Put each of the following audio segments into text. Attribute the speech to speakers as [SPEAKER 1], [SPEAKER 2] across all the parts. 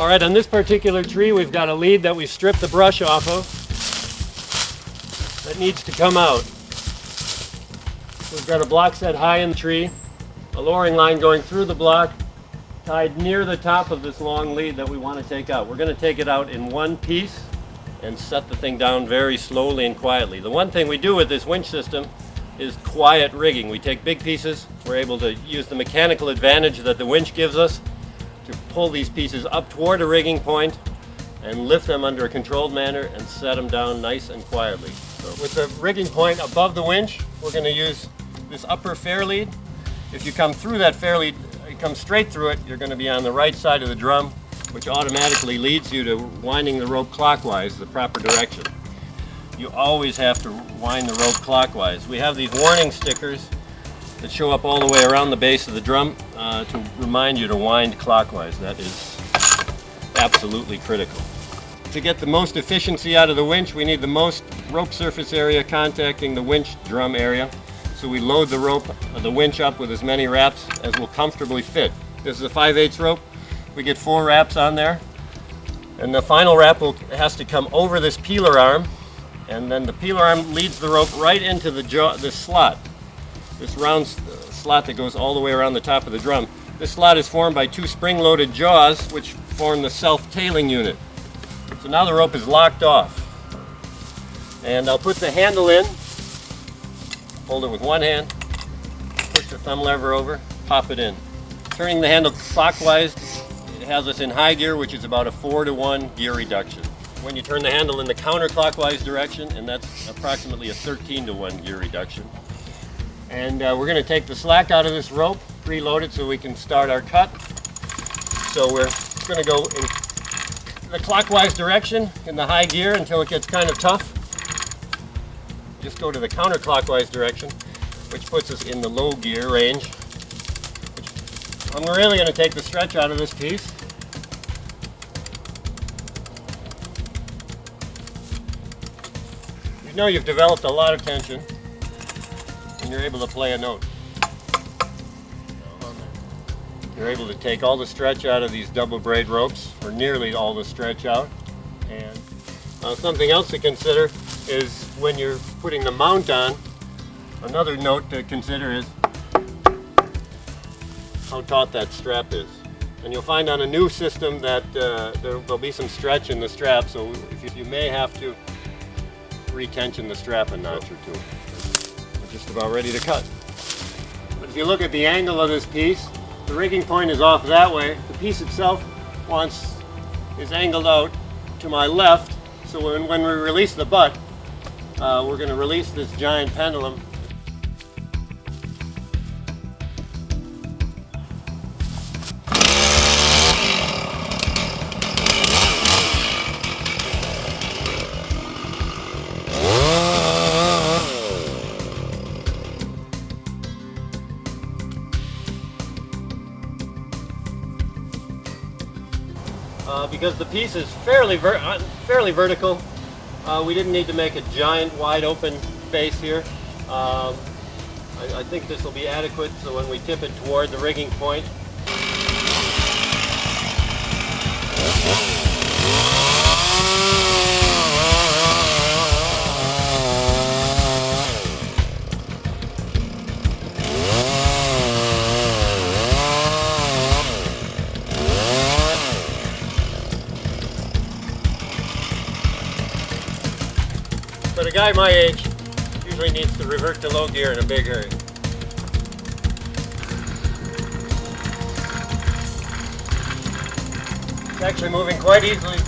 [SPEAKER 1] All right, on this particular tree, we've got a lead that we stripped the brush off of that needs to come out. We've got a block set high in the tree, a lowering line going through the block, tied near the top of this long lead that we want to take out. We're going to take it out in one piece and set the thing down very slowly and quietly. The one thing we do with this winch system is quiet rigging. We take big pieces, we're able to use the mechanical advantage that the winch gives us to pull these pieces up toward a rigging point and lift them under a controlled manner and set them down nice and quietly. So with the rigging point above the winch, we're going to use this upper fair lead. If you come through that fair lead, you come straight through it, you're going to be on the right side of the drum, which automatically leads you to winding the rope clockwise, the proper direction. You always have to wind the rope clockwise. We have these warning stickers that show up all the way around the base of the drum to remind you to wind clockwise. That is absolutely critical. To get the most efficiency out of the winch, we need the most rope surface area contacting the winch drum area. So we load the winch up with as many wraps as will comfortably fit. This is a 5/8 rope. We get 4 wraps on there. And the final wrap has to come over this peeler arm. And then the peeler arm leads the rope right into this slot. This round slot that goes all the way around the top of the drum. This slot is formed by 2 spring-loaded jaws which form the self-tailing unit. So now the rope is locked off. And I'll put the handle in, hold it with one hand, push the thumb lever over, pop it in. Turning the handle clockwise, it has us in high gear, which is about a 4-to-1 gear reduction. When you turn the handle in the counterclockwise direction, and that's approximately a 13-to-1 gear reduction. And we're going to take the slack out of this rope, preload it so we can start our cut. So we're going to go in the clockwise direction in the high gear until it gets kind of tough. Just go to the counterclockwise direction, which puts us in the low gear range. I'm really going to take the stretch out of this piece. You know you've developed a lot of tension when you're able to play a note. You're able to take all the stretch out of these double braid ropes, or nearly all the stretch out. And something else to consider is when you're putting the mount on, another note to consider is how taut that strap is. And you'll find on a new system that there'll be some stretch in the strap, so if you may have to retension the strap a notch or two. We're just about ready to cut. But if you look at the angle of this piece, the rigging point is off that way. The piece itself is angled out to my left, so when we release the butt, we're going to release this giant pendulum. Because the piece is fairly vertical, we didn't need to make a giant wide open face here. I think this will be adequate, so when we tip it toward the rigging point, but a guy my age usually needs to revert to low gear in a big hurry. It's actually moving quite easily.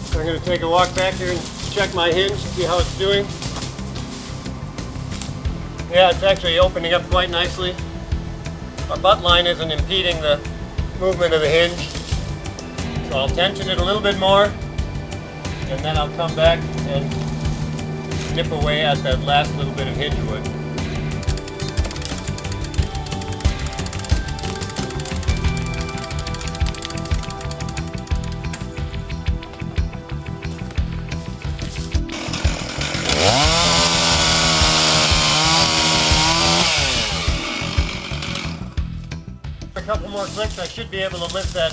[SPEAKER 1] So I'm going to take a walk back here and check my hinge, see how it's doing. Yeah, it's actually opening up quite nicely. Our butt line isn't impeding the movement of the hinge. So I'll tension it a little bit more, and then I'll come back and nip away at that last little bit of hinge wood. more clicks, I should be able to lift that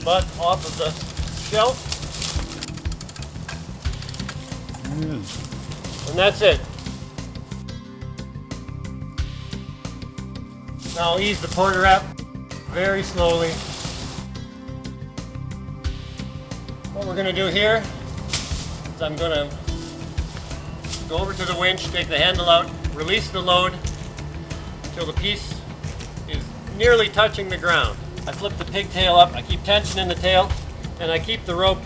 [SPEAKER 1] butt off of the shelf. And that's it. Now I'll ease the porter wrap very slowly. What we're going to do here is I'm going to go over to the winch, take the handle out, release the load until the piece is nearly touching the ground. I flip the pigtail up, I keep tension in the tail, and I keep the rope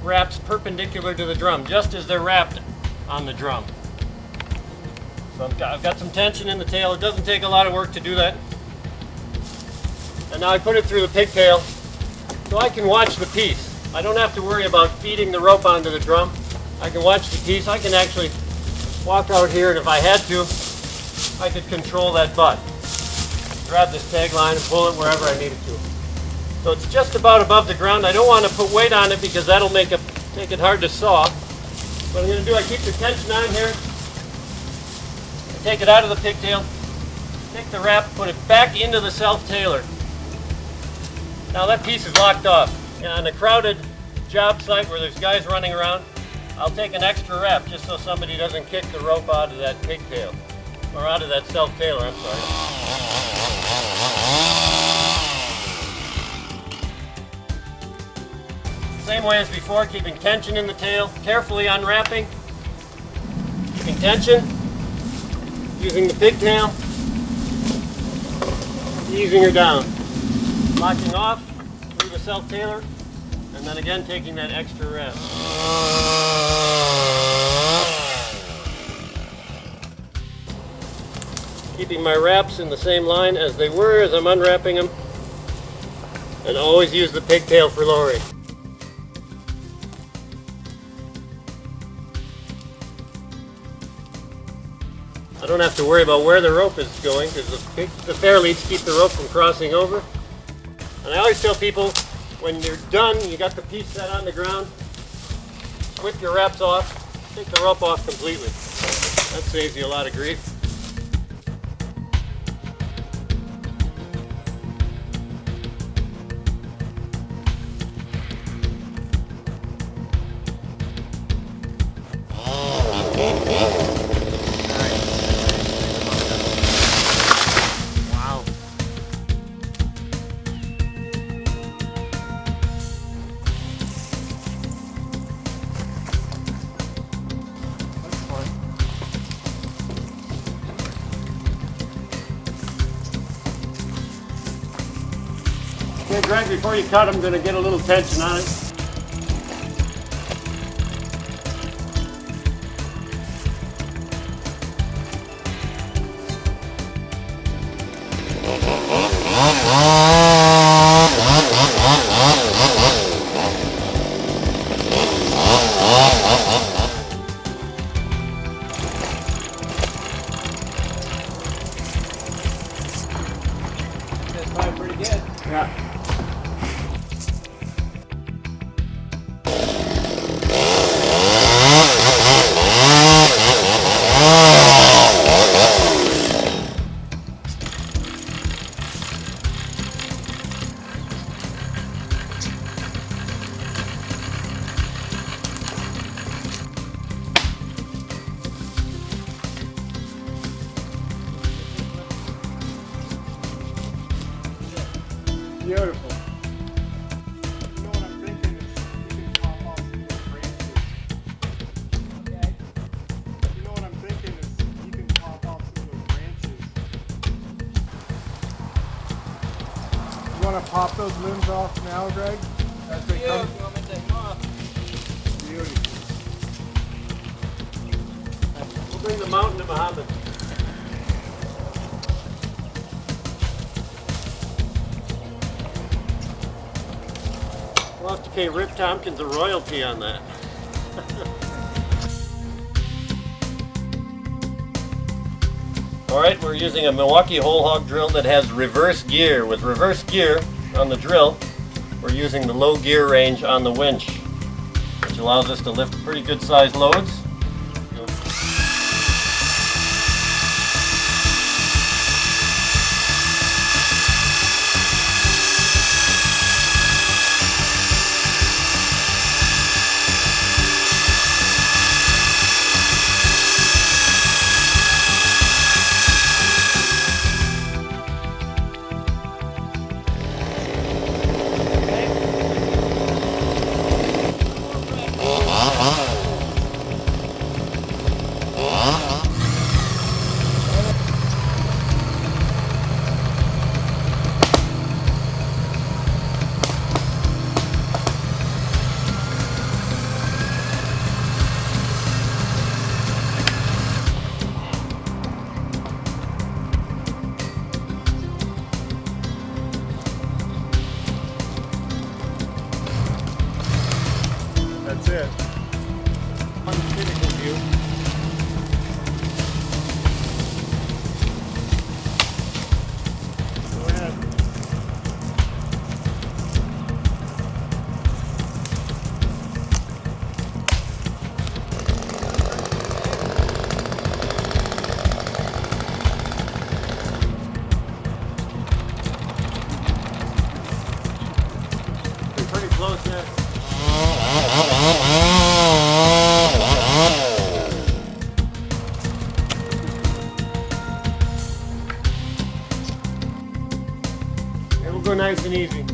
[SPEAKER 1] wraps perpendicular to the drum, just as they're wrapped on the drum. So I've got some tension in the tail. It doesn't take a lot of work to do that. And now I put it through the pigtail so I can watch the piece. I don't have to worry about feeding the rope onto the drum. I can watch the piece. I can actually walk out here, and if I had to, I could control that butt. Grab this tag line and pull it wherever I need it to. So it's just about above the ground. I don't want to put weight on it because that'll make it hard to saw. What I'm going to do, I keep the tension on here. I take it out of the pigtail, take the wrap, put it back into the self-tailer. Now that piece is locked off. And on a crowded job site where there's guys running around, I'll take an extra wrap just so somebody doesn't kick the rope out of that pigtail, or out of that self-tailer, I'm sorry. Same way as before, keeping tension in the tail, carefully unwrapping, keeping tension, using the pigtail, easing her down, locking off through the self-tailer, and then again taking that extra wrap. Keeping my wraps in the same line as they were as I'm unwrapping them, and always use the pigtail for lowering. I don't have to worry about where the rope is going because the fair leads keep the rope from crossing over. And I always tell people, when you're done, you got the piece set on the ground, whip your wraps off, take the rope off completely. That saves you a lot of grief. Okay, Greg, before you cut, I'm going to get a little tension on it. That's probably pretty good. Yeah. Beautiful.
[SPEAKER 2] You know what I'm thinking is you can pop off some little branches.
[SPEAKER 3] Okay.
[SPEAKER 2] You know what I'm thinking is you can pop off some little branches. You want to pop those limbs off now, Greg? As they come.
[SPEAKER 3] You want me to take them off?
[SPEAKER 2] Beauty.
[SPEAKER 1] We'll bring the mountain to Muhammad. We'll have to pay Rip Tompkins a royalty on that. All right, we're using a Milwaukee whole hog drill that has reverse gear. With reverse gear on the drill, we're using the low gear range on the winch, which allows us to lift pretty good sized loads.
[SPEAKER 2] it. Unfinished view. Go ahead.
[SPEAKER 1] Pretty close there. It will go nice and easy.